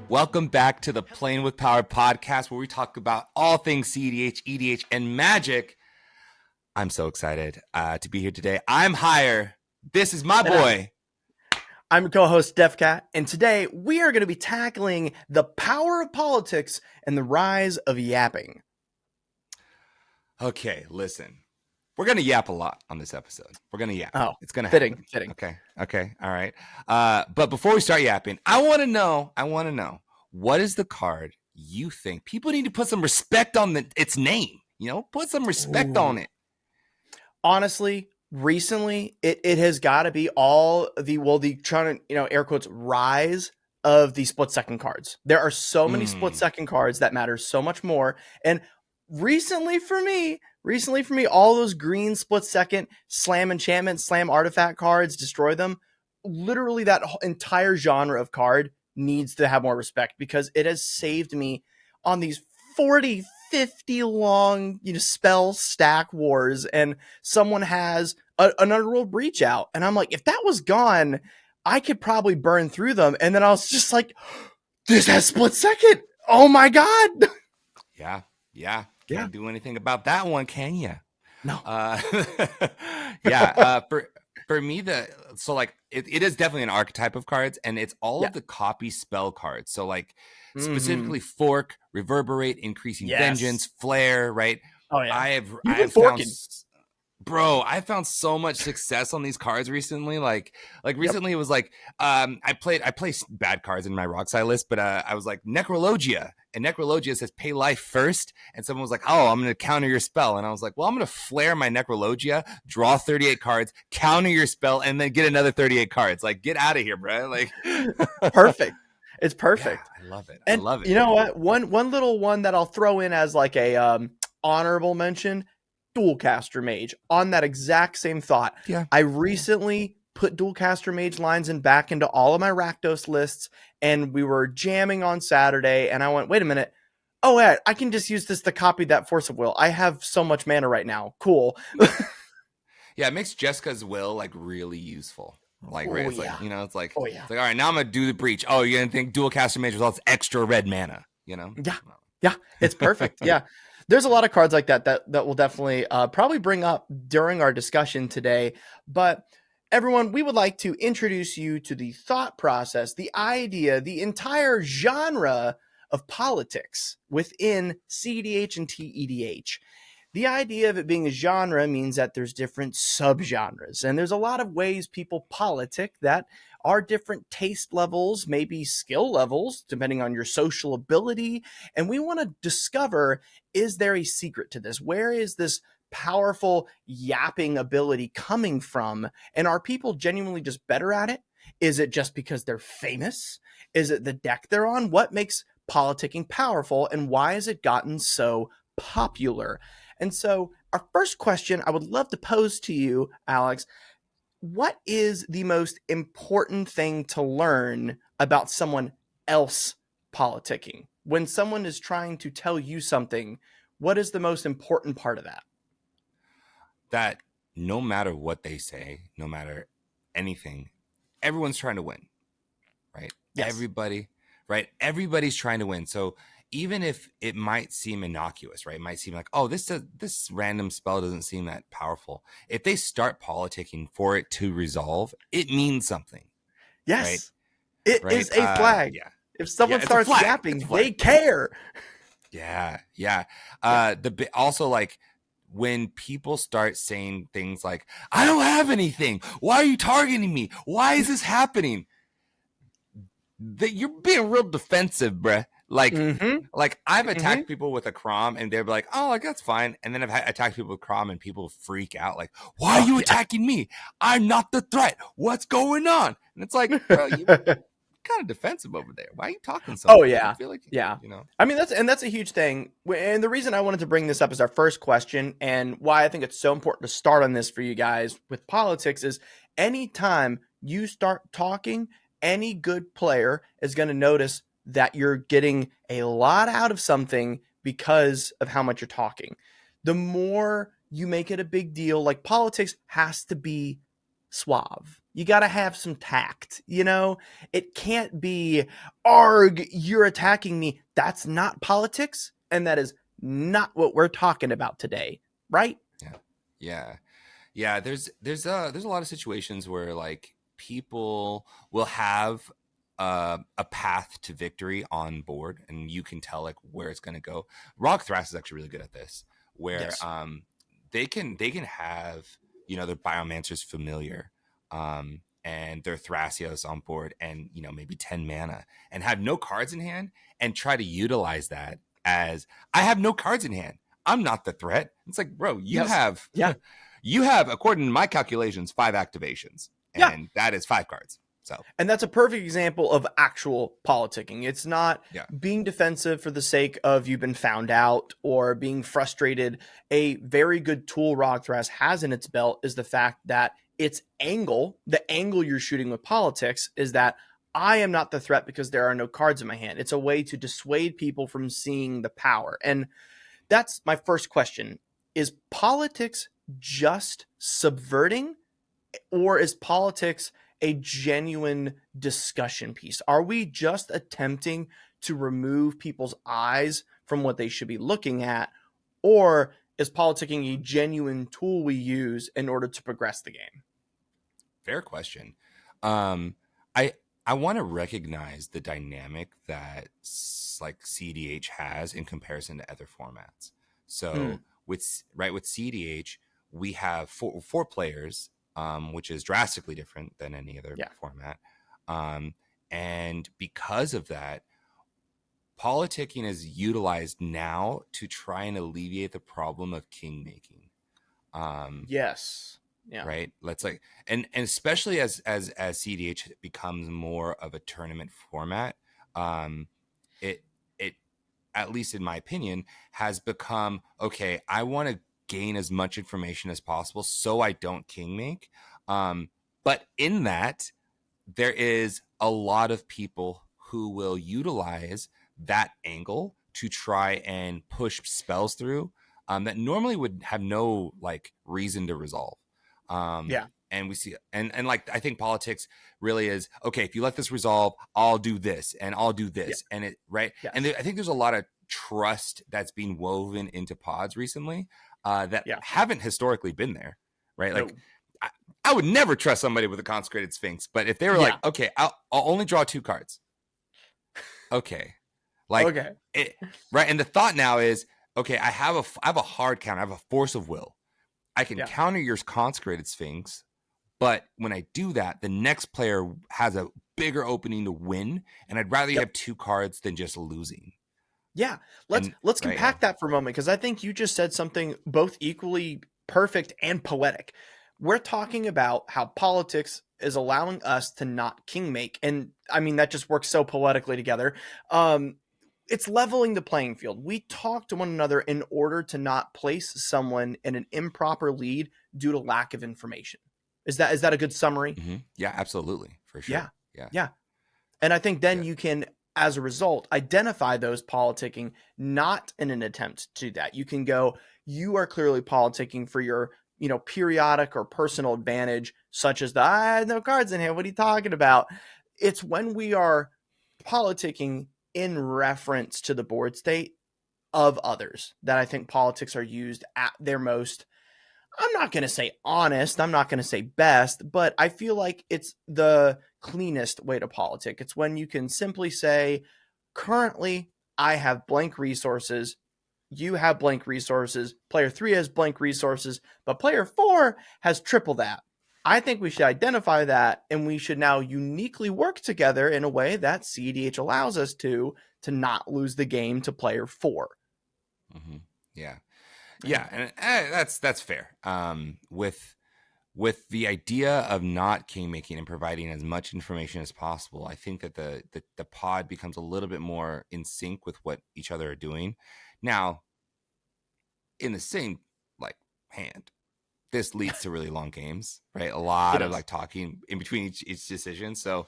Welcome back to the Playing with Power podcast, where we talk about all things CEDH, EDH, and magic. I'm so excited to be here today. I'm Higher. This is my boy. I'm your co-host, DefCat, and today we are going to be tackling the power of politics and the rise of yapping. Okay, listen. We're going to yap a lot on this episode. We're going to yap. Oh, it's going to happen. Fitting. Okay. All right. But before we start yapping, I want to know, what is the card you think people need to put some respect on its name? Put some respect on it. Honestly, recently, it has got to be all the trying to, air quotes, rise of the split second cards. There are so many split second cards that matter so much more. And recently for me, all those green split second slam enchantment, slam artifact cards, destroy them. Literally that entire genre of card needs to have more respect because it has saved me on these 40, 50 long, spell stack wars, and someone has an Underworld Breach out. And I'm like, if that was gone, I could probably burn through them. And then I was just like, this has split second. Oh my God. Yeah. Can't do anything about that one, can you? No. For me, it is definitely an archetype of cards, and it's all of the copy spell cards. So specifically Fork, Reverberate, Increasing Vengeance, Flare, right? Oh yeah. I have found so much success on these cards recently. Recently it was I play bad cards in my Rockside list, but I was like Necrologia, and Necrologia says pay life first, and someone was like, oh, I'm going to counter your spell, and I was like, well, I'm going to flare my Necrologia, draw 38 cards, counter your spell, and then get another 38 cards. Like, get out of here, bro. Perfect. It's perfect. Yeah, I love it. And I love it. You know what? One little one that I'll throw in as like a honorable mention: Dualcaster Mage. On that exact same thought, I recently put Dualcaster Mage lines back into all of my Rakdos lists, and we were jamming on Saturday, and I went, wait a minute. Oh, yeah, I can just use this to copy that Force of Will. I have so much mana right now. Cool. Yeah, it makes Jessica's Will really useful. It's like, all right, now I'm going to do the breach. Oh, you're going to think Dualcaster Mage with all this extra red mana, Yeah, it's perfect. Yeah. There's a lot of cards like that will definitely probably bring up during our discussion today. But everyone, we would like to introduce you to the thought process, the idea, the entire genre of politics within CEDH and TEDH. The idea of it being a genre means that there's different subgenres, and there's a lot of ways people politic that are different taste levels, maybe skill levels, depending on your social ability. And we want to discover, is there a secret to this? Where is this powerful yapping ability coming from? And are people genuinely just better at it? Is it just because they're famous? Is it the deck they're on? What makes politicking powerful, and why has it gotten so popular? And so our first question I would love to pose to you, Alex: what is the most important thing to learn about someone else politicking? When someone is trying to tell you something, what is the most important part of that? That no matter what they say, no matter anything, everyone's trying to win, right? Yes. Everybody, right? Everybody's trying to win. So even if it might seem innocuous, right? It might seem like, oh, this random spell doesn't seem that powerful. If they start politicking for it to resolve, it means something. Yes. Right? It is a flag. If someone starts yapping, they care. Yeah. When people start saying things like, I don't have anything. Why are you targeting me? Why is this happening? You're being real defensive, bruh. I've attacked people with a Crom, and they're like, oh, that's fine. And then I've attacked people with Crom, and people freak out like, why are you attacking me? I'm not the threat. What's going on? And it's like, bro, you kind of defensive over there. Why are you talking so much? Oh, yeah. I feel like, I mean, that's a huge thing. And the reason I wanted to bring this up as our first question, and why I think it's so important to start on this for you guys with politics, is anytime you start talking, any good player is going to notice that you're getting a lot out of something because of how much you're talking. The more you make it a big deal, like politics has to be suave. You got to have some tact. It can't be, arg, you're attacking me. That's not politics. And that is not what we're talking about today. Right? Yeah. Yeah. Yeah, there's a lot of situations where like people will have a path to victory on board, and you can tell like where it's going to go. Rock Thrash is actually really good at this, where Yes. they can have their Biomancer's familiar, and their Thrasios on board, and maybe 10 mana, and have no cards in hand, and try to utilize that as I have no cards in hand. I'm not the threat. It's like, bro, you Yes. have Yeah. you have, according to my calculations, 5 activations, Yeah. and that is 5 cards. So, And that's a perfect example of actual politicking. It's not yeah, being defensive for the sake of you've been found out or being frustrated. A very good tool Rogthras has in its belt is the fact that its angle, the angle you're shooting with politics, is that I am not the threat because there are no cards in my hand. It's a way to dissuade people from seeing the power. And that's my first question. Is politics just subverting, or is politics a genuine discussion piece? Are we just attempting to remove people's eyes from what they should be looking at? Or is politicking a genuine tool we use in order to progress the game? fair question. Um, I I want to recognize the dynamic that like CDH has in comparison to other formats. Hmm. So with CDH, we have four players, which is drastically different than any other Yeah. format. And because of that, politicking is utilized now to try and alleviate the problem of king making. Yes. Yeah. Right. Let's like, and especially as CDH becomes more of a tournament format, it it at least in my opinion has become okay. I want to gain as much information as possible so I don't king make. But in that, there is a lot of people who will utilize that angle to try and push spells through, that normally would have no like reason to resolve. Yeah. And we see, and like I think politics really is okay. If you let this resolve, I'll do this and I'll do Yeah. this, and it right. And Yes. I think there's a lot of trust that's being woven into pods recently, that Yeah. haven't historically been there, right? No. Like I would never trust somebody with a consecrated sphinx, but if they were like, Yeah. okay, I'll only draw 2 cards. Okay. Like Okay. it, right. And the thought now is, okay, I have a hard counter. I have a force of will. I can Yeah. counter your consecrated sphinx, but when I do that, the next player has a bigger opening to win. And I'd rather you Yep. have 2 cards than just losing. Yeah, let's And let's right. Yeah. compact that for a moment because I think you just said something both equally perfect and poetic. We're talking about how politics is allowing us to not king make, and I mean that just works so poetically together. Um, it's leveling the playing field. We talk to one another in order to not place someone in an improper lead due to lack of information. Is that a good summary? Yeah, absolutely. For Yeah, sure. Yeah. yeah. And I think then Yeah. you can, as a result, identify those politicking not in an attempt to do that. You can go, you are clearly politicking for your, periodic or personal advantage, such as I have no cards in hand. What are you talking about? It's when we are politicking in reference to the board state of others that I think politics are used at their most, I'm not going to say honest, I'm not going to say best, but I feel like it's the cleanest way to politic. It's when you can simply say, currently, I have blank resources. You have blank resources. Player 3 has blank resources, but player 4 has triple that. I think we should identify that, and we should now uniquely work together in a way that CEDH allows us to not lose the game to player 4. Mm-hmm. Yeah. Yeah. Yeah, and that's fair. With the idea of not king making and providing as much information as possible, I think that the pod becomes a little bit more in sync with what each other are doing. Now, in the same like hand, this leads to really long games, right? A It lot of does. like talking in between each decision. So,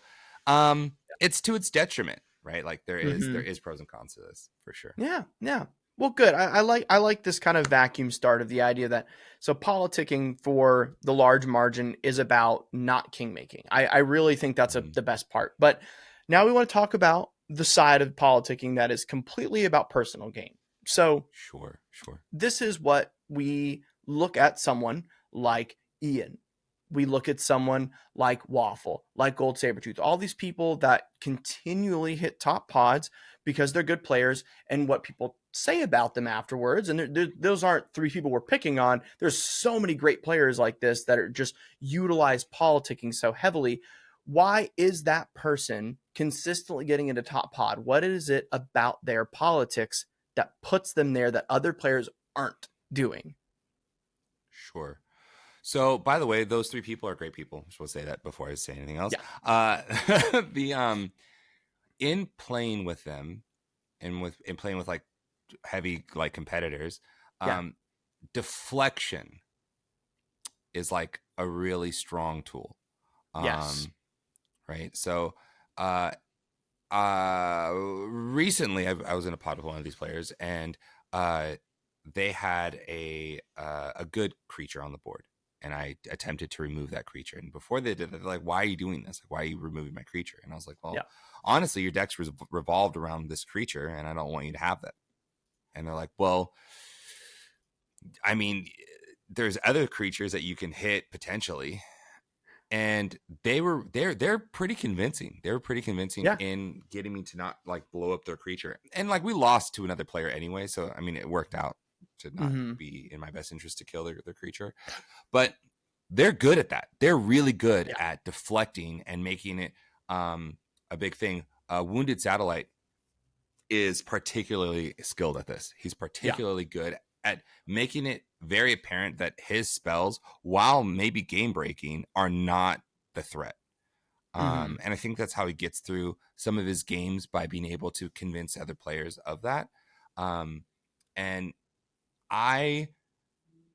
it's to its detriment, right? Like there Mm-hmm. is pros and cons to this for sure. Yeah, yeah. Well, good. I like this kind of vacuum start of the idea that so politicking for the large margin is about not king making. I really think that's Mhm. the best part. But now we want to talk about the side of politicking that is completely about personal gain. So Sure, sure. this is what we look at someone like Ian. We look at someone like Waffle, like Gold Sabretooth, all these people that continually hit top pods because they're good players and what people say about them afterwards. And those aren't three people we're picking on. There's so many great players like this that are just utilize politicking so heavily. Why is that person consistently getting into top pod? What is it about their politics that puts them there that other players aren't doing? Sure. So, by the way, those three people are great people. I will say that before I say anything else. Yeah. The in playing with them and in playing with like heavy like competitors, Yeah. um, deflection is like a really strong tool. Yes. Um, right. So, uh, recently I was in a pod with one of these players, and uh, they had a good creature on the board, and I attempted to remove that creature. And before they did it, they're like, "Why are you doing this? Like, why are you removing my creature?" And I was like, "Well, Yeah. honestly, your deck's revolved around this creature, and I don't want you to have that." And they're like, "Well, I mean, there's other creatures that you can hit potentially." And they're pretty convincing. They were pretty convincing Yeah. in getting me to not like blow up their creature. And like we lost to another player anyway, so I mean it worked out to not Hmm. be in my best interest to kill their creature. But they're good at that. They're really good Yeah. at deflecting and making it a big thing. Wounded Satellite is particularly skilled at this. He's Yeah. particularly good at making it very apparent that his spells, while maybe game breaking, are not the threat. Hmm. And I think that's how he gets through some of his games, by being able to convince other players of that. Um, and I,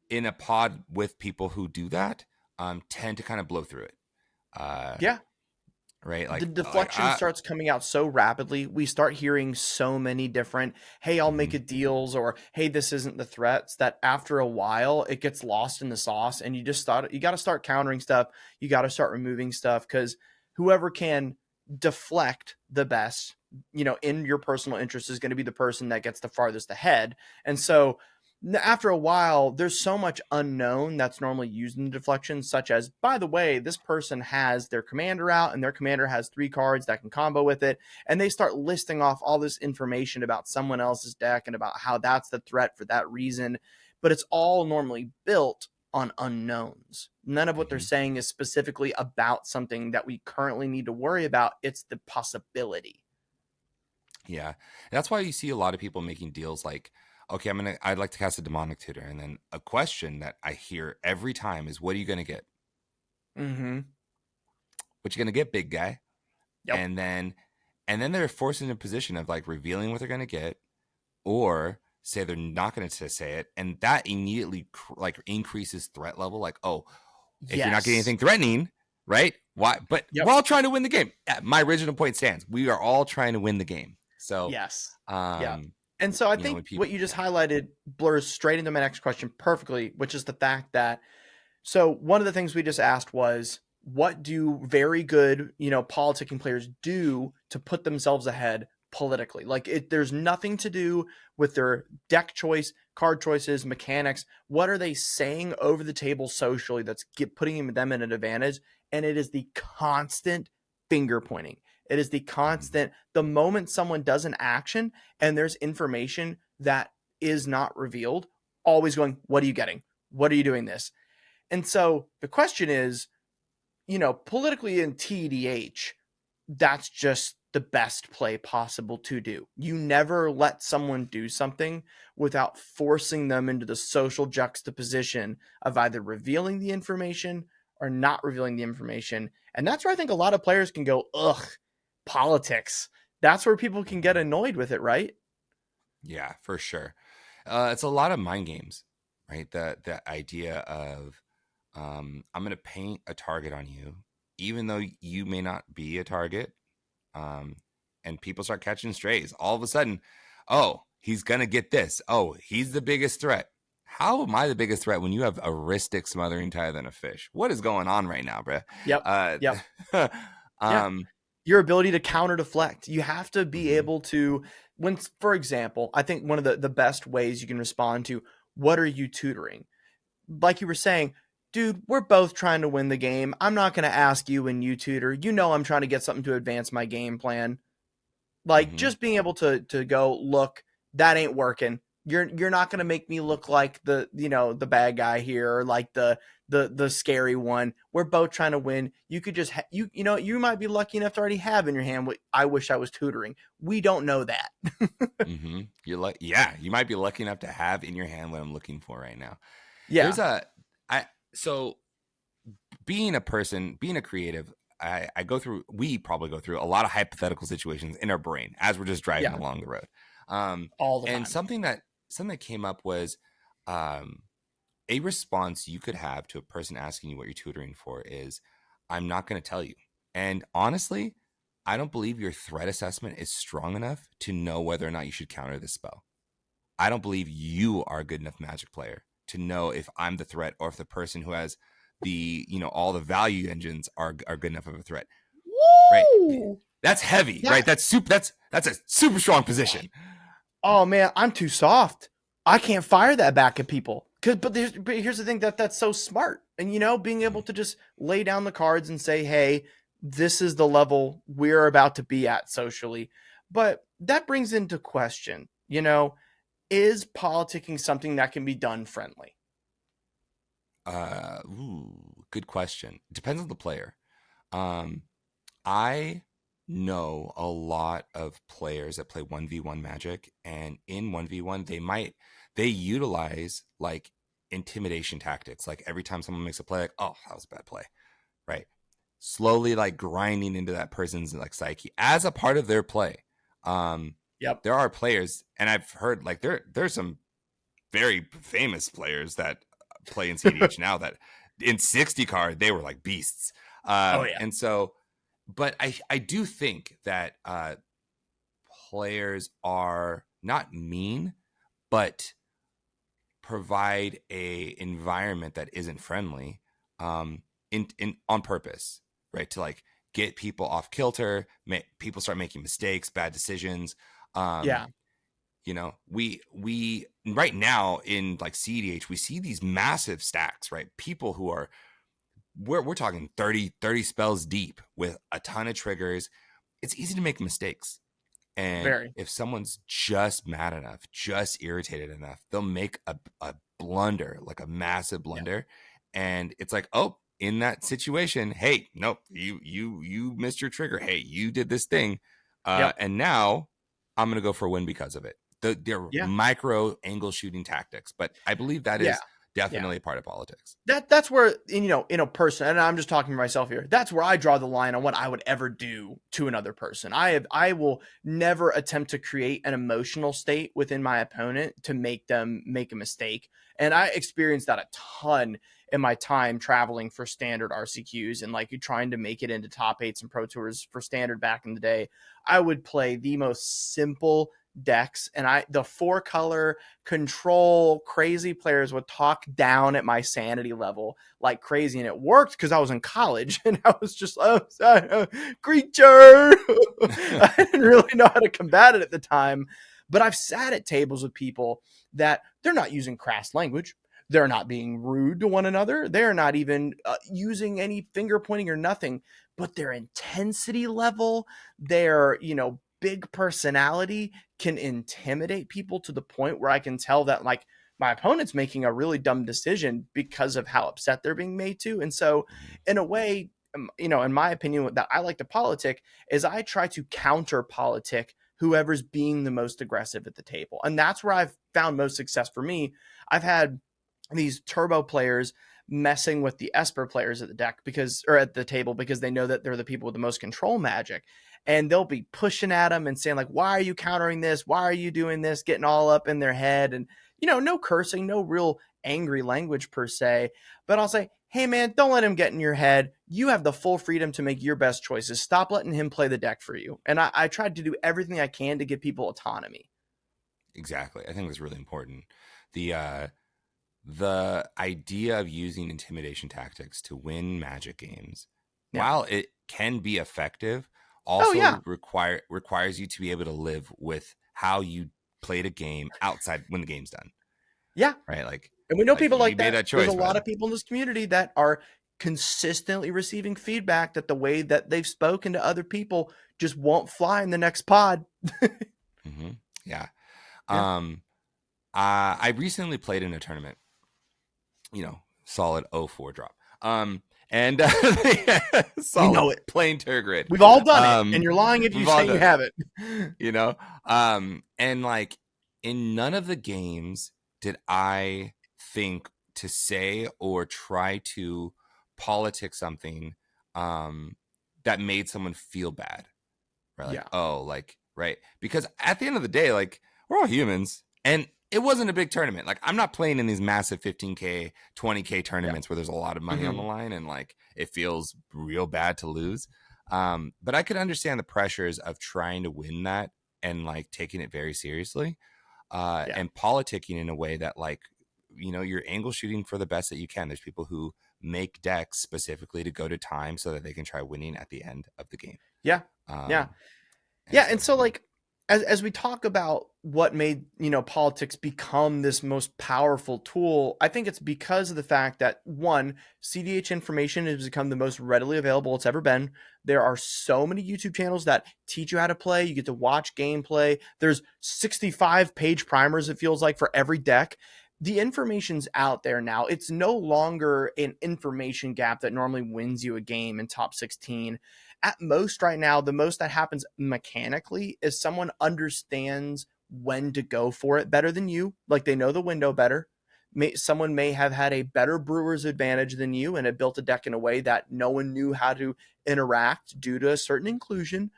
in a pod with people who do that, tend to kind of blow through it. Uh, Yeah. right? The Like deflection starts coming out so rapidly. We start hearing so many different, hey, I'll make mhm. it deals, or hey, this isn't the threats, that after a while it gets lost in the sauce. And you just thought you got to start countering stuff. You got to start removing stuff because whoever can deflect the best, in your personal interest is going to be the person that gets the farthest ahead. And so after a while, there's so much unknown that's normally used in the deflection, such as, by the way, this person has their commander out and their commander has 3 cards that can combo with it. And they start listing off all this information about someone else's deck and about how that's the threat for that reason. But it's all normally built on unknowns. None of what they're Mhm. saying is specifically about something that we currently need to worry about. It's the possibility. Yeah. That's why you see a lot of people making deals like, okay, I'd like to cast a demonic tutor. And then a question that I hear every time is, what are you going to get? Mm-hmm. What you going to get, big guy? Yep. And then they're forced into a position of like revealing what they're going to get, or say they're not going to say it. And that immediately like increases threat level. Like, oh, if you're not getting Yes. anything threatening, right? Why? But Yep. we're all trying to win the game. My original point stands. We are all trying to win the game. So, Yes. Yeah. um, And so I when think people, what you just yeah. highlighted blurs straight into my next question perfectly, which is the fact that so one of the things we just asked was what do very good, politicking players do to put themselves ahead politically? Like there's nothing to do with their deck choice, card choices, mechanics. What are they saying over the table socially that's putting them in an advantage? And it is the constant finger pointing. It is the Mhm. constant, the moment someone does an action and there's information that is not revealed, always going, what are you getting? What are you doing this? And so the question is, politically in TDH, that's just the best play possible to do. You never let someone do something without forcing them into the social juxtaposition of either revealing the information or not revealing the information. And that's where I think a lot of players can go, ugh, politics. That's where people can get Mhm. annoyed with it, right? Yeah, for sure. It's a lot of mind games, right? The idea of, I'm going to paint a target on you, even though you may not be a target. Um, and people start catching strays. All of a sudden, oh, he's gonna get this. Oh, he's the biggest threat. How am I the biggest threat when you have a wrist stick smothering tighter than a fish? What is going on right now, bro? Yep. Uh, Yep. Yeah. um, Your ability to counter deflect. You have to be mhm, able to, when, for example, I think one of the best ways you can respond to what are you tutoring? Like you were saying, dude, we're both trying to win the game. I'm not going to ask you when you tutor. You know, I'm trying to get something to advance my game plan. Like mhm, just being able to go, look, that ain't working. You're not going to make me look like the, the bad guy here, or like the scary one. We're both trying to win. You could just you might be lucky enough to already have in your hand what I wish I was tutoring. We don't know that. mhm. You're like, yeah, you might be lucky enough to have in your hand what I'm looking for right now. There's Yeah. a, I so being a person, being a creative, I go through, we probably go through a lot of hypothetical situations in our brain as we're just driving Yeah. along the road. Um, All the and time. something that came up was, um, a response you could have to a person asking you what you're tutoring for is, I'm not going to tell you. And honestly, I don't believe your threat assessment is strong enough to know whether or not you should counter this spell. I don't believe you are a good enough magic player to know if I'm the threat or if the person who has the, all the value engines are good enough of a threat. Right. Woo! That's heavy, That right? That's a super strong position. Oh man, I'm too soft. I can't fire that back at people. But here's the thing, that's so smart. And being able Mhm. to just lay down the cards and say, "Hey, this is the level we're about to be at socially." But that brings into question, is politicking something that can be done friendly? Good question. Depends on the player. Um, I know a lot of players that play 1v1 Magic, and in 1v1, they utilize like intimidation tactics. Like every time someone makes a play, like, oh, that was a bad play, right? Slowly like grinding into that person's like psyche as a part of their play. Um, Yep. there are players, and I've heard like there's some very famous players that play in CEDH now that in 60 card they were like beasts. Oh yeah. And so, but I do think that players are not mean, but provide a environment that isn't friendly, in on purpose, right? To like get people off kilter, people start making mistakes, bad decisions. Yeah. Um, we right now in like CDH, we see these massive stacks, right? People who are, we're talking 30 spells deep with a ton of triggers. It's easy to make mistakes. And Very. if someone's just mad enough, just irritated enough, they'll make a blunder, like a massive Yeah. blunder. And it's like, oh, in that situation, hey, nope, you missed your trigger. Hey, you did this thing. Yep. And now I'm gonna go for a win because of it. They're Yeah. micro angle shooting tactics, but I believe that Yeah. is Yeah. definitely a part of politics. That's where, in a person, and I'm just talking to myself here, that's where I draw the line on what I would ever do to another person. I will never attempt to create an emotional state within my opponent to make them make a mistake. And I experienced that a ton in my time traveling for standard RCQs and like trying to make it into top eights and pro tours for standard back in the day. I would play the most simple decks, and the four color control crazy players would talk down at my sanity level like crazy, and it worked because I was in college and I was just creature. I didn't really know how to combat it at the time, but I've sat at tables with people that they're not using crass language, they're not being rude to one another, they're not even using any finger pointing or nothing, but their intensity level, their big personality can intimidate people to the point where I can tell that like my opponent's making a really dumb decision because of how upset they're being made to. And so in a way, in my opinion, that I like to politic is I try to counter politic whoever's being the most aggressive at the table. And that's where I've found most success for me. I've had these turbo players messing with the Esper players at the deck or at the table because they know that they're the people with the most control magic, and they'll be pushing at them and saying like, why are you countering this, why are you doing this, getting all up in their head, and no cursing, no real angry language per se, but I'll say, hey man, don't let him get in your head, you have the full freedom to make your best choices, stop letting him play the deck for you. And I tried to do everything I can to give people autonomy. exactly. I think that's really important. The idea of using intimidation tactics to win Magic games, Yeah. while it can be effective, Oh yeah. also requires you to be able to live with how you played a game outside when the game's done. Yeah. Right? And we know Like people you like made that. that There's a choice, lot bud. of people in this community that are consistently receiving feedback that the way that they've spoken to other people just won't fly in the next pod. Hmm. Yeah. Yeah. Um, I recently played in a tournament, solid 04 drop. And We know solid it. plain Turgrid. We've all done it. And Um, you're lying if you we've all say you done it, haven't. you know. And like in none of the games did I think to say or try to politic something that made someone feel bad. Right? Like, Yeah. oh, like, right. Because at the end of the day, like, we're all humans. And it wasn't a big tournament. Like, I'm not playing in these massive 15K, 20K Yeah. tournaments where there's a lot of money on the Hmm. line and like it feels real bad to lose. But I could understand the pressures of trying to win that and like taking it very seriously, Yeah. and politicking in a way that like, you're angle shooting for the best that you can. There's people who make decks specifically to go to time so that they can try winning at the end of the game. Yeah. Yeah. Um, and Yeah, so, and so like as we talk about what made, politics become this most powerful tool, I think it's because of the fact that one, CDH information has become the most readily available it's ever been. There are so many YouTube channels that teach you how to play. You get to watch gameplay. There's 65 page primers, it feels like, for every deck. The information's out there now. It's no longer an information gap that normally wins you a game in top 16. At most right now, the most that happens mechanically is someone understands when to go for it better than you. Like they know the window better. Someone may have had a better brewer's advantage than you and had built a deck in a way that no one knew how to interact due to a certain inclusion.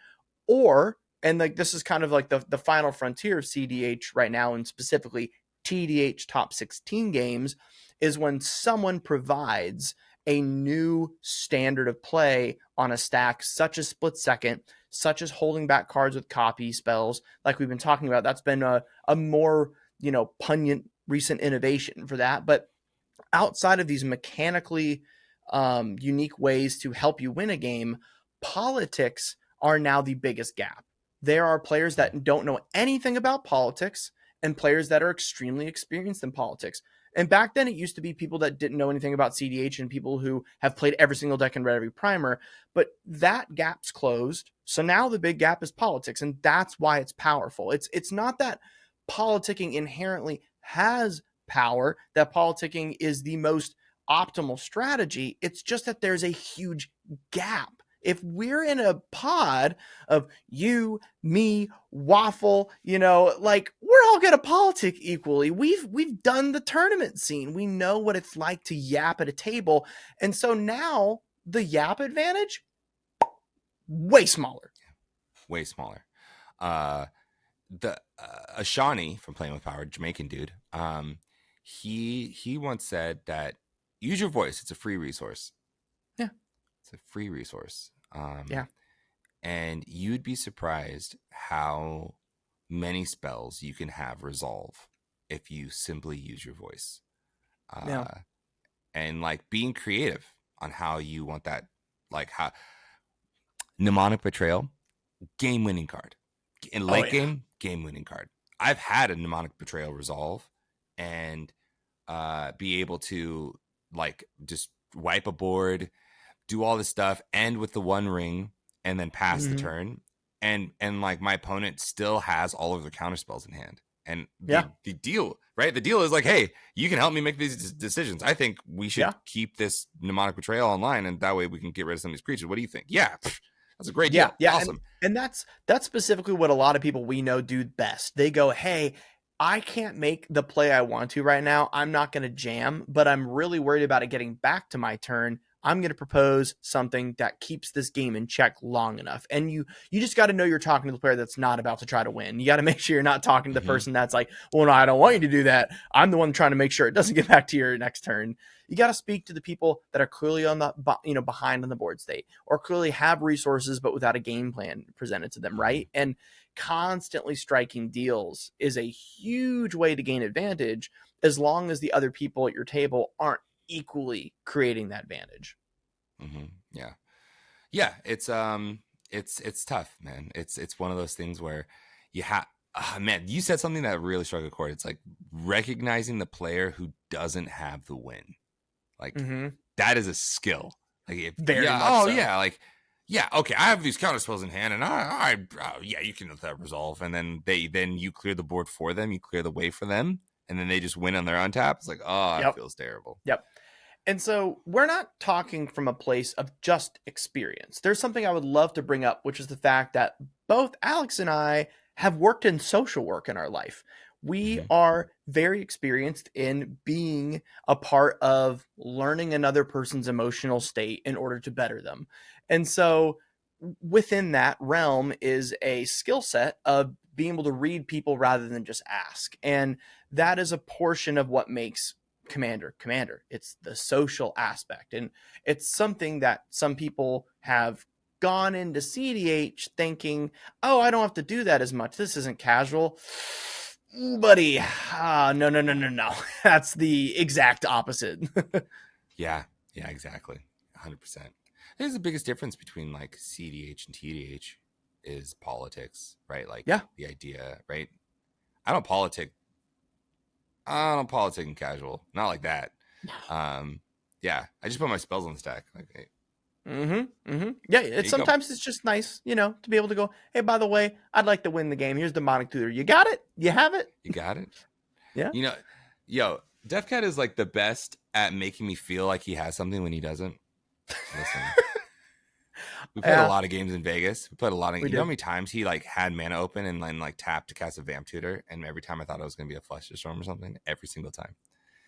Or, and like this is kind of like the final frontier of CDH right now, and specifically TDH top 16 games, is when someone provides a new standard of play on a stack, such as split second, such as holding back cards with copy spells, like we've been talking about. That's been a more, pungent recent innovation for that. But outside of these mechanically unique ways to help you win a game, politics are now the biggest gap. There are players that don't know anything about politics and players that are extremely experienced in politics. And back then, it used to be people that didn't know anything about CDH and people who have played every single deck and read every primer. But that gap's closed. So now the big gap is politics, and that's why it's powerful. It's not that politicking inherently has power, that politicking is the most optimal strategy. It's just that there's a huge gap. If we're in a pod of you, me, Waffle, like we're all gonna politic equally. We've done the tournament scene. We know what it's like to yap at a table. And so now the yap advantage, way smaller. way smaller. The Ashani from Playing with Power, Jamaican dude, he once said that use your voice. It's a free resource. Yeah. It's a free resource. Yeah. And you'd be surprised how many spells you can have resolve if you simply use your voice. Yeah. And like being creative on how you want that, like how mnemonic betrayal, game winning card. In Oh late yeah. game winning card. I've had a mnemonic betrayal resolve and be able to like just wipe a board, do all this stuff, end with the one ring, and then pass the Mm-hmm. turn. And like my opponent still has all of their counter spells in hand. And Yeah. the deal, right? The deal is like, hey, you can help me make these decisions. I think we should Yeah. keep this mnemonic betrayal online, and that way we can get rid of some of these creatures. What do you think? Yeah, that's a great Yeah, deal. yeah, Awesome. and that's specifically what a lot of people we know do best. They go, "Hey, I can't make the play I want to right now. I'm not going to jam, but I'm really worried about it getting back to my turn. I'm going to propose something that keeps this game in check long enough. And you just got to know you're talking to the player that's not about to try to win. You got to make sure you're not talking to the person that's like, well, no, I don't want you to do that. I'm the one trying to make sure it doesn't get back to your next turn. You got to speak to the people that are clearly on the, behind on the board state, or clearly have resources but without a game plan presented to them, right? And constantly striking deals is a huge way to gain advantage, as long as the other people at your table aren't equally creating that advantage. Yeah, it's tough, man. It's one of those things where you have man, you said something that really struck a chord. It's like recognizing the player who doesn't have the win. Like that is a skill. Like Very much so. Yeah, okay, I have these counter spells in hand, and yeah, you can let that resolve, and then you clear the board for them, you clear the way for them, and then they just win on their untap. It's like, oh, it feels terrible. Yep. And so we're not talking from a place of just experience. There's something I would love to bring up, which is the fact that both Alex and I have worked in social work in our life. We are very experienced in being a part of learning another person's emotional state in order to better them. And so within that realm is a skill set of being able to read people rather than just ask. And that is a portion of what makes Commander. It's the social aspect. And it's something that some people have gone into CEDH thinking, oh, I don't have to do that as much. This isn't casual. Buddy, no. That's the exact opposite. Yeah, exactly. 100%. I think the biggest difference between like CEDH and TDH is politics, right? Like the idea, right? I don't politic in casual, not like that. Yeah, I just put my spells on the stack. Like, hey. Yeah, sometimes it's just nice, to be able to go, hey, by the way, I'd like to win the game. Here's Demonic Tutor. You got it? You have it? You got it? Yeah. Defcat is like the best at making me feel like he has something when he doesn't. Listen. We played a lot of games in Vegas. We played a lot of. You know how many times he like had mana open and then like tapped to cast a Vamp Tutor, and every time I thought it was going to be a Fluster Storm or something. Every single time.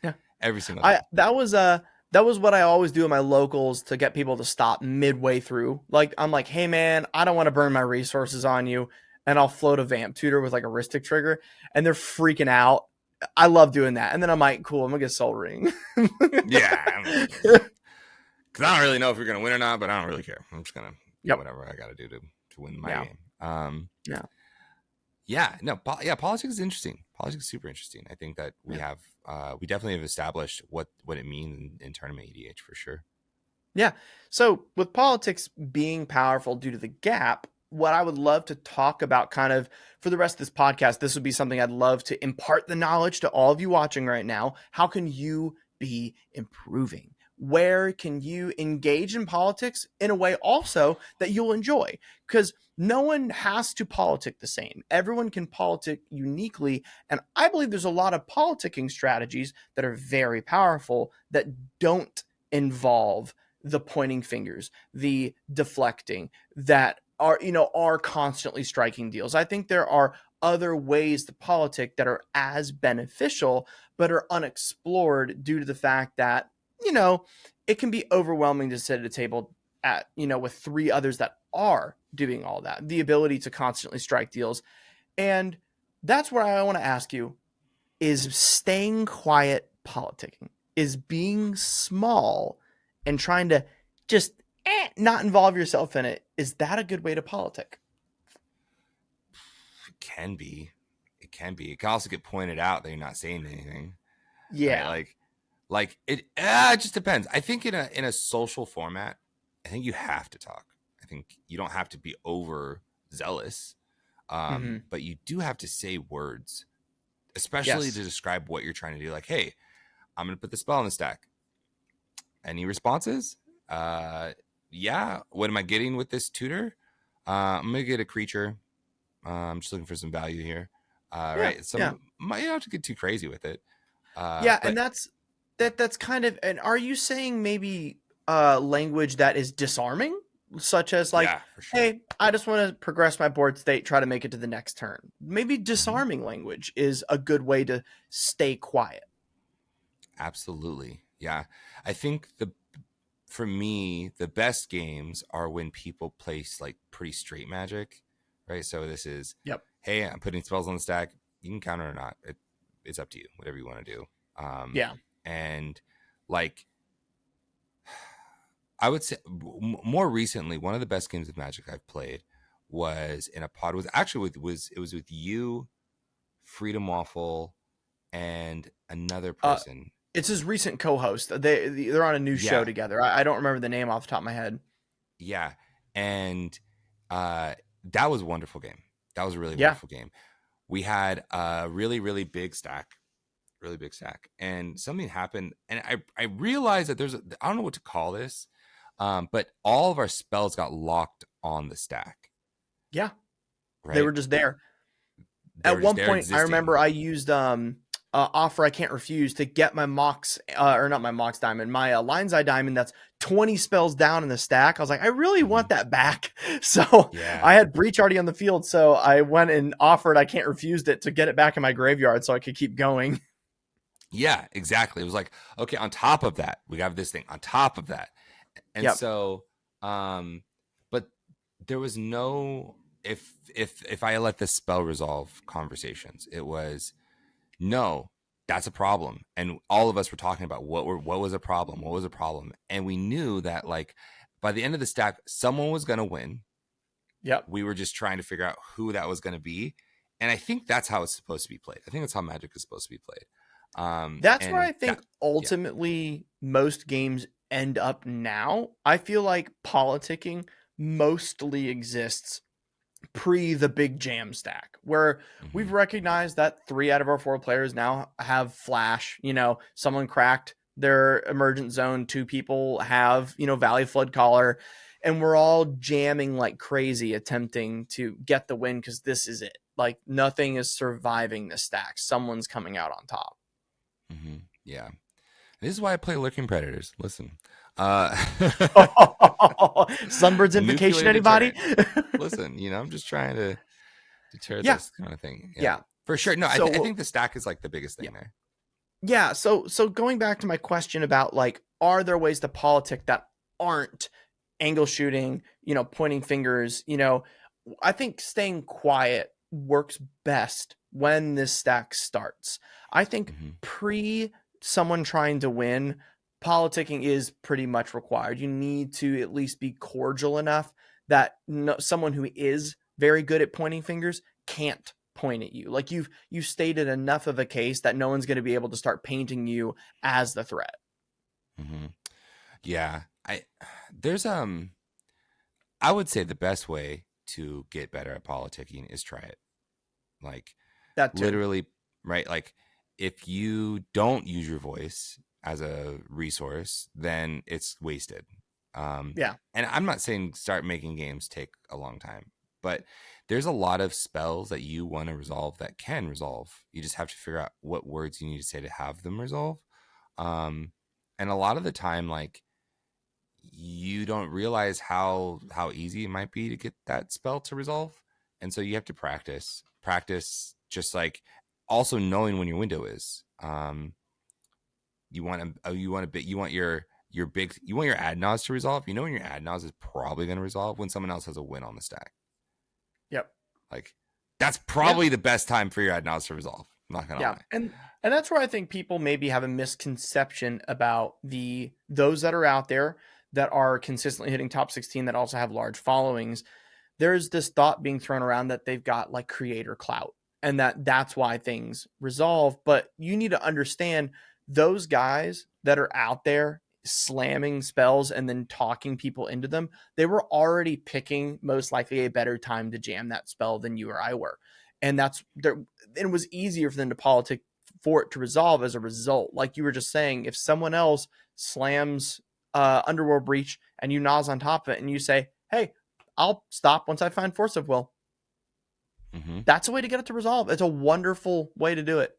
Yeah. Every single time. That was what I always do in my locals to get people to stop midway through. Like, I'm like, hey man, I don't want to burn my resources on you, and I'll float a Vamp Tutor with like a Ristic trigger, and they're freaking out. I love doing that, and then I'm like, cool, I'm gonna get Soul Ring. Yeah. Because I don't really know if you're going to win or not, but I don't really care. I'm just going to do whatever I got to do to win my game. Politics is interesting. Politics is super interesting. I think that we definitely have established what it means in tournament EDH for sure. Yeah. So with politics being powerful due to the gap, what I would love to talk about kind of for the rest of this podcast, this would be something I'd love to impart the knowledge to all of you watching right now. How can you be improving? Where can you engage in politics in a way also that you'll enjoy? Because no one has to politic the same. Everyone can politic uniquely. And I believe there's a lot of politicking strategies that are very powerful that don't involve the pointing fingers, the deflecting, that are constantly striking deals. I think there are other ways to politic that are as beneficial, but are unexplored due to the fact that it can be overwhelming to sit at a table with three others that are doing all that, the ability to constantly strike deals. And that's where I want to ask you, is staying quiet politicking, is being small and trying to just not involve yourself in it, is that a good way to politic? It can be. It can also get pointed out that you're not saying anything. Yeah. Right? Like it just depends. I think in a social format, I think you have to talk. I think you don't have to be over zealous, but you do have to say words, especially to describe what you're trying to do. Like, hey, I'm going to put the spell in the stack. Any responses? Yeah. What am I getting with this tutor? I'm going to get a creature. I'm just looking for some value here. Right. So you don't have to get too crazy with it. And that's kind of, and are you saying maybe language that is disarming, such as like, sure. Hey, I just want to progress my board state, try to make it to the next turn. Maybe disarming language is a good way to stay quiet. Absolutely. Yeah. I think for me, the best games are when people place like pretty straight Magic, right? So this is, Yep. hey, I'm putting spells on the stack. You can counter or not. It's up to you, whatever you want to do. Yeah. And like, I would say more recently, one of the best games of Magic I've played was in a pod. Was actually with you, Freedom Waffle, and another Uh, person. it's his recent co-host. They're on a new show Yeah, together. I don't remember the name off the top of my head. yeah, and that was a wonderful game. That was a really Yeah. wonderful game. We had a really really big stack, and something happened, and I realized that I don't know what to call this, but all of our spells got locked on the stack. Yeah. They Right, were just there. they At were just one there point, I remember existing. I used offer I can't refuse to get my Mox or not my Mox diamond, my Lion's Eye diamond that's 20 spells down in the stack. I was like, I really Mhm. want that back. So Yeah, I had Breach already on the field, so I went and offered I can't refused it to get it back in my graveyard so I could keep going. yeah, exactly. It was like, okay, on top of that, we have this thing on top of that. And Yep. so but there was no, if I let this spell resolve conversations, it was no, that's a problem. And all of us were talking about what was a problem, and we knew that like by the end of the stack someone was going to win. Yep. We were just trying to figure out who that was going to be, and I think that's how it's supposed to be played. I think that's how Magic is supposed to be played. That's where And I that, think yeah. ultimately most games end up now. I feel like politicking mostly exists pre the big jam stack, where we've Hmm. recognized that 3 out of our 4 players now have flash. Someone cracked their emergent zone, 2 people have valley flood collar, and we're all jamming like crazy attempting to get the win because this is it. Like nothing is surviving the stack, someone's coming out on top. Hmm. Yeah. This is why I play Lurking Predators. Listen, uh, Sunbird's invocation, nuclear anybody? deterrent. Listen, I'm just trying to deter Yeah. this kind of thing. Yeah, Yeah. for sure. No, I So think the stack is like the biggest yeah. thing there. Yeah, so going back to my question about like, are there ways to politic that aren't angle shooting, pointing fingers, I think staying quiet works best when this stack starts. I think Hmm. pre someone trying to win, politicking is pretty much required. You need to at least be cordial enough that someone who is very good at pointing fingers can't point at you. Like you've stated enough of a case that no one's going to be able to start painting you as the threat. Hmm. Yeah, there's I would say the best way to get better at politicking is try it. Like That too. literally, right? Like if you don't use your voice as a resource, then it's wasted. Um, Yeah. and I'm not saying start making games take a long time, but there's a lot of spells that you want to resolve that can resolve. You just have to figure out what words you need to say to have them resolve. Um, and a lot of the time, like you don't realize how easy it might be to get that spell to resolve, and so you have to practice, just like also knowing when your window is. You want your big, you want your adnos to resolve. When your adnos is probably going to resolve when someone else has a win on the stack. Yep. Like that's Yeah. probably the best time for your adnos to resolve. I'm not gonna Yeah. lie. And that's where I think people maybe have a misconception about those that are out there that are consistently hitting top 16 that also have large followings. There's this thought being thrown around that they've got like creator clout and that's why things resolve. But you need to understand those guys that are out there slamming spells and then talking people into them, they were already picking most likely a better time to jam that spell than you or I were. And that's there. It was easier for them to politic for it to resolve as a result. Like you were just saying, if someone else slams Underworld Breach and you Nas on top of it and you say, hey, I'll stop once I find Force of Will. Hmm. That's a way to get it to resolve. It's a wonderful way to do it.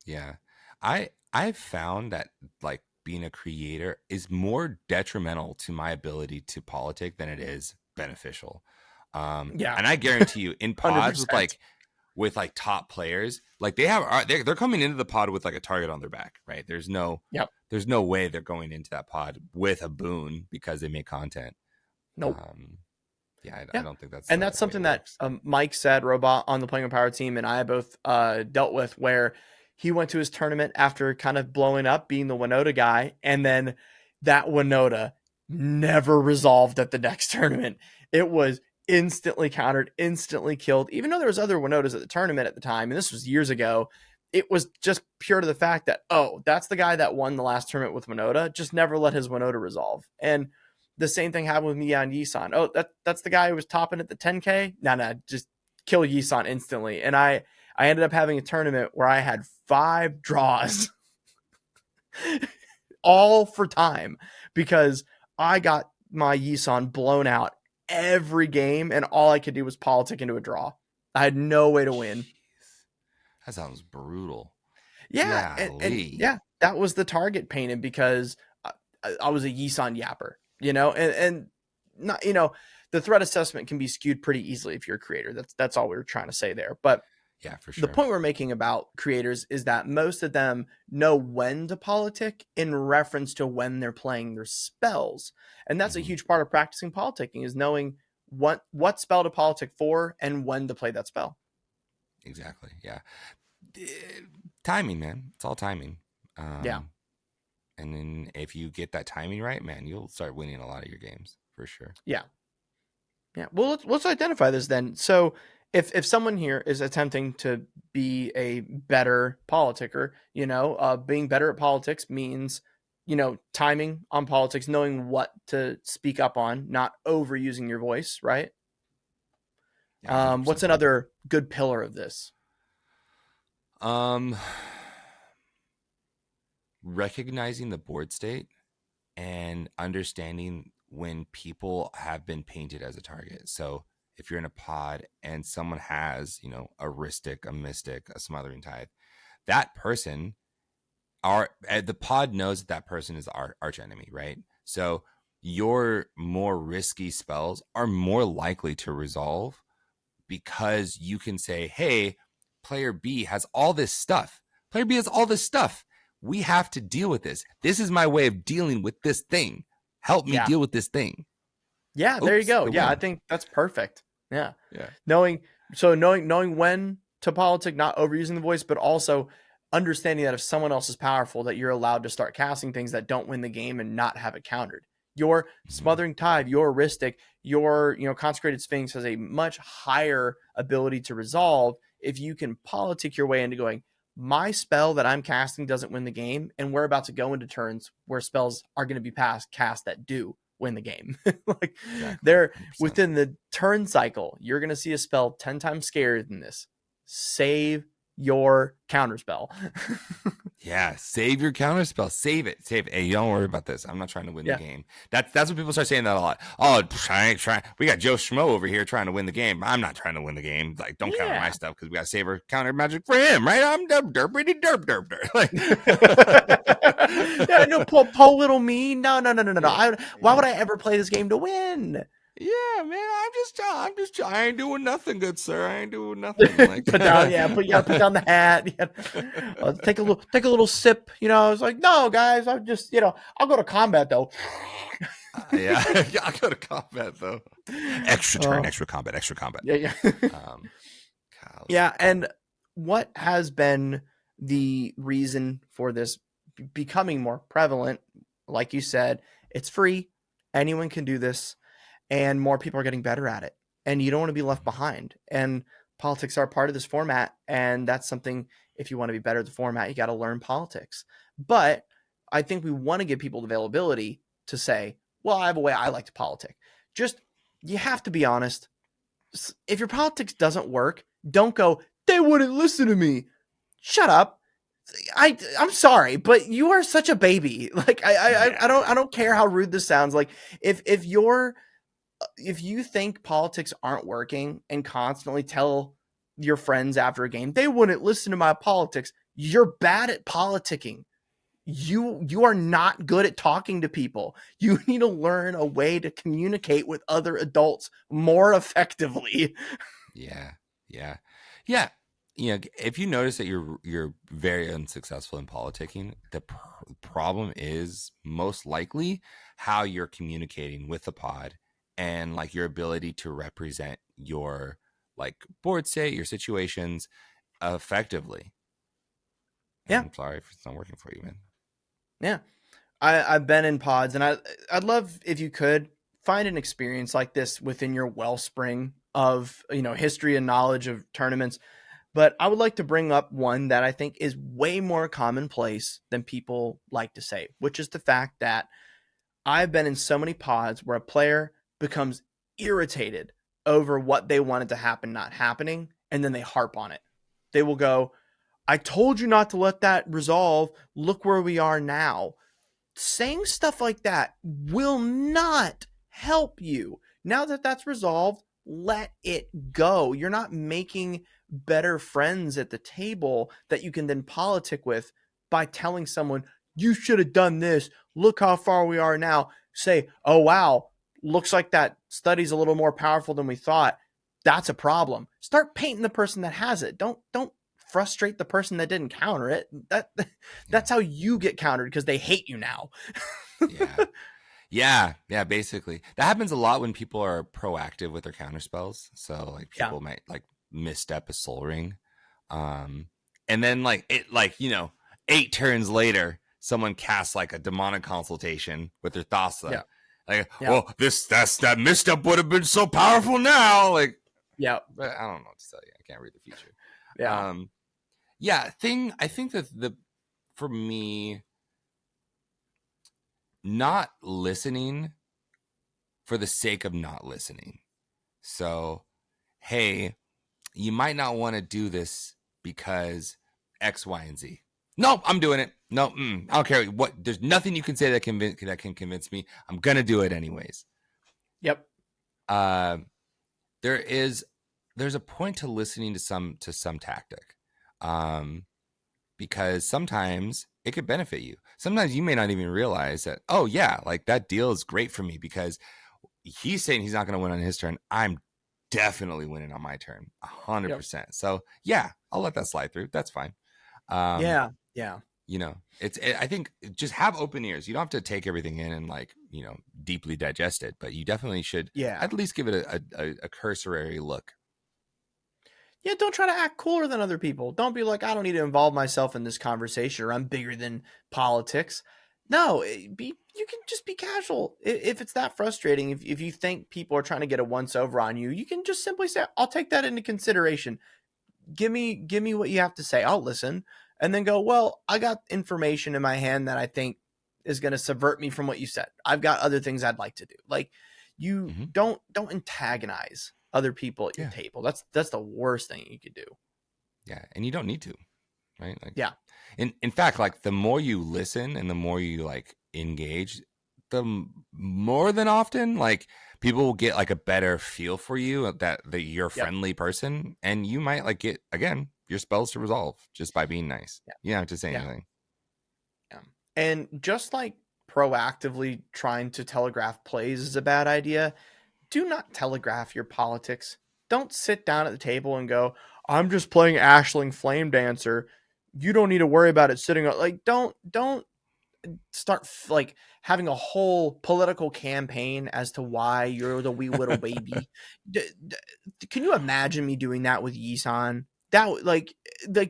Yeah, I've found that like being a creator is more detrimental to my ability to politic than it is beneficial. Yeah, And I guarantee you, in pods with 100%. like with like top players, like they're coming into the pod with like a target on their back, right? There's no Yep. way they're going into that pod with a boon because they make content. Nope. I don't think that's And the that's way it something that works. Mike said, Robot, on the Playing Power team, and I both dealt with, where he went to his tournament after kind of blowing up, being the Winota guy, and then that Winota never resolved at the next tournament. It was instantly countered, instantly killed, even though there was other Winotas at the tournament at the time, and this was years ago. It was just pure to the fact that, oh, that's the guy that won the last tournament with Winota, just never let his Winota resolve. And the same thing happened with me on Yisan. Oh, that's the guy who was topping at the 10K. No, just kill Yisan instantly. And I ended up having a tournament where I had 5 draws, all for time, because I got my Yisan blown out every game, and all I could do was politic into a draw. I had no way to win. Jeez. That sounds brutal. Yeah, and yeah, that was the target painted, because I was a Yisan yapper, and not, the threat assessment can be skewed pretty easily if you're a creator. That's all we were trying to say there. But yeah, for sure. The point we're making about creators is that most of them know when to politic in reference to when they're playing their spells. And that's a huge part of practicing politicking, is knowing what spell to politic for and when to play that spell. Exactly. Yeah. Timing, man. It's all timing. Yeah. And then if you get that timing right, man, you'll start winning a lot of your games for sure. Yeah. Yeah. Well, let's identify this then. So if someone here is attempting to be a better politicker, being better at politics means, timing on politics, knowing what to speak up on, not overusing your voice, right? Yeah, what's another good pillar of this? Recognizing the board state and understanding when people have been painted as a target. So if you're in a pod and someone has, a Ristic, a Mystic, a Smothering Tithe, that person, the pod knows that person is our arch enemy, right? So your more risky spells are more likely to resolve because you can say, hey, player B has all this stuff. Player B has all this stuff. We have to deal with this. This is my way of dealing with this thing. Help me deal with this thing. Yeah, there you go. Yeah, I think that's perfect. Yeah. Knowing when to politic, not overusing the voice, but also understanding that if someone else is powerful, that you're allowed to start casting things that don't win the game and not have it countered. Your Smothering Tithe, your Ristic, your Consecrated Sphinx has a much higher ability to resolve if you can politic your way into going, my spell that I'm casting doesn't win the game, and we're about to go into turns where spells are going to be cast that do win the game. They're 100%. Within the turn cycle, you're going to see a spell 10 times scarier than this. Save your counterspell. Yeah, save your counterspell. Save it. Hey, you don't worry about this. I'm not trying to win the game. That's what people start saying that a lot. Oh, I ain't trying. We got Joe Schmo over here trying to win the game. I'm not trying to win the game. Like, don't counter my stuff because we got to save our counter magic for him, right? I'm derp. Like, yeah, no, Paul Little me. No. Why would I ever play this game to win? Yeah, man, I'm just I ain't doing nothing, good sir. I ain't doing nothing. Like, put down the hat. Take a little sip. I was like, no, guys, I'm just, I'll go to combat though. I'll go to combat though. Extra turn, extra combat. Yeah. Yeah, and what has been the reason for this becoming more prevalent? Like you said, it's free. Anyone can do this. And more people are getting better at it. And you don't want to be left behind. And politics are part of this format. And that's something, if you want to be better at the format, you got to learn politics. But I think we want to give people the availability to say, well, I have a way I like to politic. Just, you have to be honest. If your politics doesn't work, don't go, they wouldn't listen to me. Shut up. I'm sorry, but you are such a baby. Like, I don't care how rude this sounds. Like, if you think politics aren't working and constantly tell your friends after a game, they wouldn't listen to my politics, you're bad at politicking. You are not good at talking to people. You need to learn a way to communicate with other adults more effectively. Yeah. if you notice that you're very unsuccessful in politicking, the problem is most likely how you're communicating with the pod and like your ability to represent your like board state, your situations effectively. And Yeah. I'm sorry if it's not working for you, man. Yeah. I've been in pods, and I'd love if you could find an experience like this within your wellspring of history and knowledge of tournaments. But I would like to bring up one that I think is way more commonplace than people like to say, which is the fact that I've been in so many pods where a player becomes irritated over what they wanted to happen not happening, and then they harp on it. They will go, "I told you not to let that resolve. Look where we are now." Saying stuff like that will not help you. Now that that's resolved, let it go. You're not making better friends at the table that you can then politic with by telling someone, "You should have done this. Look how far we are now." Say, "Oh, wow, looks like that study's a little more powerful than we thought. That's a problem." Start painting the person that has it. Don't frustrate the person that didn't counter it. That's how you get countered, because they hate you now. Yeah. Yeah, basically. That happens a lot when people are proactive with their counter spells. So like Yeah. people might like misstep a soul ring. And then like 8 turns later, someone casts like a demonic consultation with their Thassa. Yeah. Like, Yeah. well, that misstep would have been so powerful now. Like, Yeah. but I don't know what to tell you. I can't read the future. Yeah. I think that for me, not listening for the sake of not listening. So, hey, you might not want to do this because X, Y, and Z. Nope, I'm doing it. No, I don't care what. There's nothing you can say that can convince me. I'm gonna do it anyways. Yep. There's a point to listening to some tactic, because sometimes it could benefit you. Sometimes you may not even realize that. Oh yeah, like that deal is great for me because he's saying he's not going to win on his turn. I'm definitely winning on my turn, 100%. So yeah, I'll let that slide through. That's fine. Yeah. I think just have open ears. You don't have to take everything in and like deeply digest it, but you definitely should at least give it a cursory look. Yeah, don't try to act cooler than other people. Don't be like, "I don't need to involve myself in this conversation," or "I'm bigger than politics." No, you can just be casual. If it's that frustrating, if you think people are trying to get a once over on you, you can just simply say, "I'll take that into consideration. Give me what you have to say. I'll listen." And then go, "Well, I got information in my hand that I think is going to subvert me from what you said. I've got other things I'd like to do." Like, you don't antagonize other people at your table. That's the worst thing you could do. Yeah, and you don't need to, right? Like, yeah. In fact, like the more you listen and the more you like engage, the more than often like people will get like a better feel for you that you're a friendly person, and you might like get again your spells to resolve just by being nice. You don't have to say anything. Yeah. And just like proactively trying to telegraph plays is a bad idea, do not telegraph your politics. Don't sit down at the table and go, "I'm just playing Ashling Flame Dancer. You don't need to worry about it sitting up." Like, don't start like having a whole political campaign as to why you're the wee little baby. Can you imagine me doing that with Yisan? That like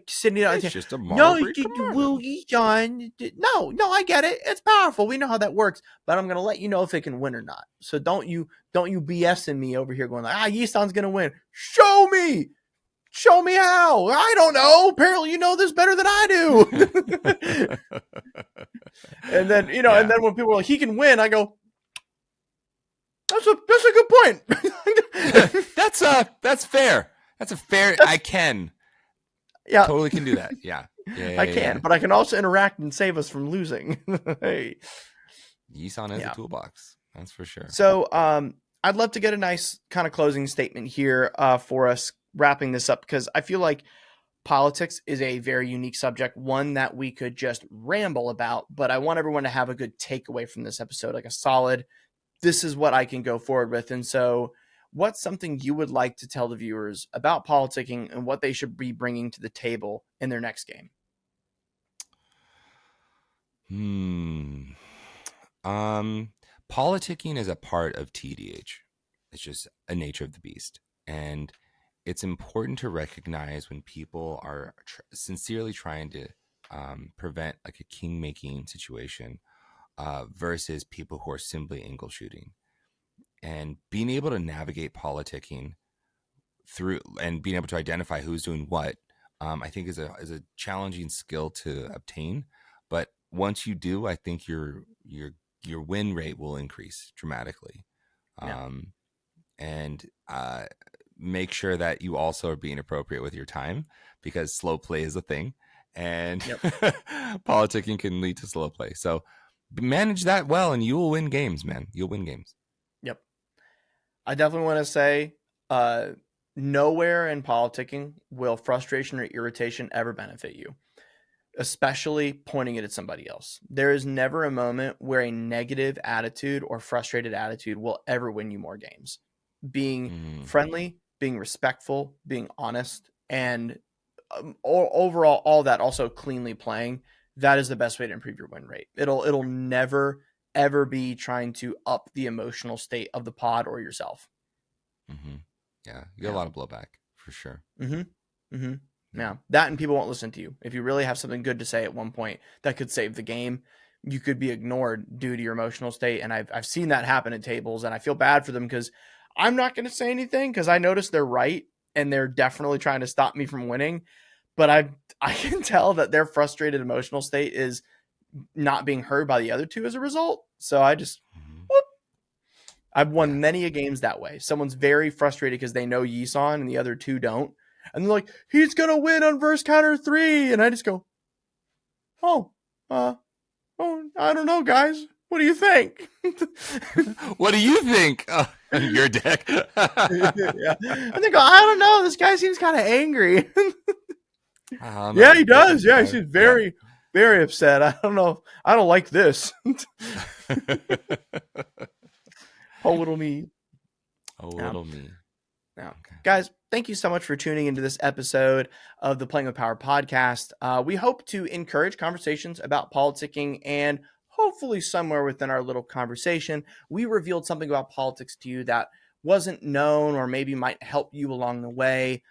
sitting down. It's just a "No, Marbury commander. will Yisan." No, I get it. It's powerful. We know how that works. But I'm gonna let you know if it can win or not. So don't you BSing me over here going like, Yisan's gonna win. Show me. Show me how. I don't know. Apparently you know this better than I do. And then, and then when people are like, "He can win," I go, that's a good point. That's fair. That's a fair. I can. Yeah. Totally can do that. Yeah. I can, but I can also interact and save us from losing. Hey. Yisan has a toolbox. That's for sure. So, I'd love to get a nice kind of closing statement here for us wrapping this up, because I feel like politics is a very unique subject, one that we could just ramble about, but I want everyone to have a good takeaway from this episode, like a solid, this is what I can go forward with. And so what's something you would like to tell the viewers about politicking and what they should be bringing to the table in their next game? Politicking is a part of TDH. It's just a nature of the beast. And it's important to recognize when people are sincerely trying to prevent like a king making situation versus people who are simply angle shooting. And being able to navigate politicking through and being able to identify who's doing what, I think is a challenging skill to obtain. But once you do, I think your win rate will increase dramatically. Yeah. And make sure that you also are being appropriate with your time, because slow play is a thing, and Yep. politicking can lead to slow play. So manage that well, and you will win games, man. You'll win games. Yep. I definitely want to say, nowhere in politicking will frustration or irritation ever benefit you, especially pointing it at somebody else. There is never a moment where a negative attitude or frustrated attitude will ever win you more games. Being friendly, being respectful, being honest, and overall, all that, also cleanly playing, that is the best way to improve your win rate. It'll never ever be trying to up the emotional state of the pod or yourself. Yeah, you get a lot of blowback for sure. Yeah, that, and people won't listen to you. If you really have something good to say at one point that could save the game, you could be ignored due to your emotional state. And I've seen that happen at tables, and I feel bad for them because I'm not going to say anything because I notice they're right and they're definitely trying to stop me from winning. But I can tell that their frustrated emotional state is not being heard by the other two as a result. So I just whoop. I've won many a games that way. Someone's very frustrated because they know Yisan and the other two don't. And they're like, he's going to win on verse counter 3. And I just go, oh, I don't know, guys. What do you think? What do you think? Your deck. Yeah. And they go, I don't know. This guy seems kind of angry. Yeah, he does. Yeah, he seems very, very upset. I don't know. I don't like this. Oh, little me. Oh, little me. Now, okay. Guys, thank you so much for tuning into this episode of the Playing with Power podcast. We hope to encourage conversations about politicking, and hopefully somewhere within our little conversation, we revealed something about politics to you that wasn't known, or maybe might help you along the way,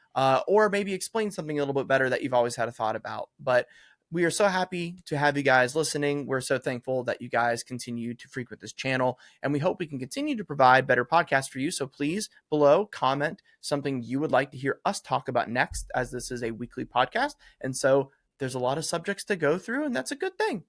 or maybe explain something a little bit better that you've always had a thought about. But we are so happy to have you guys listening. We're so thankful that you guys continue to frequent this channel, and we hope we can continue to provide better podcasts for you. So please, below, comment something you would like to hear us talk about next, as this is a weekly podcast. And so there's a lot of subjects to go through, and that's a good thing.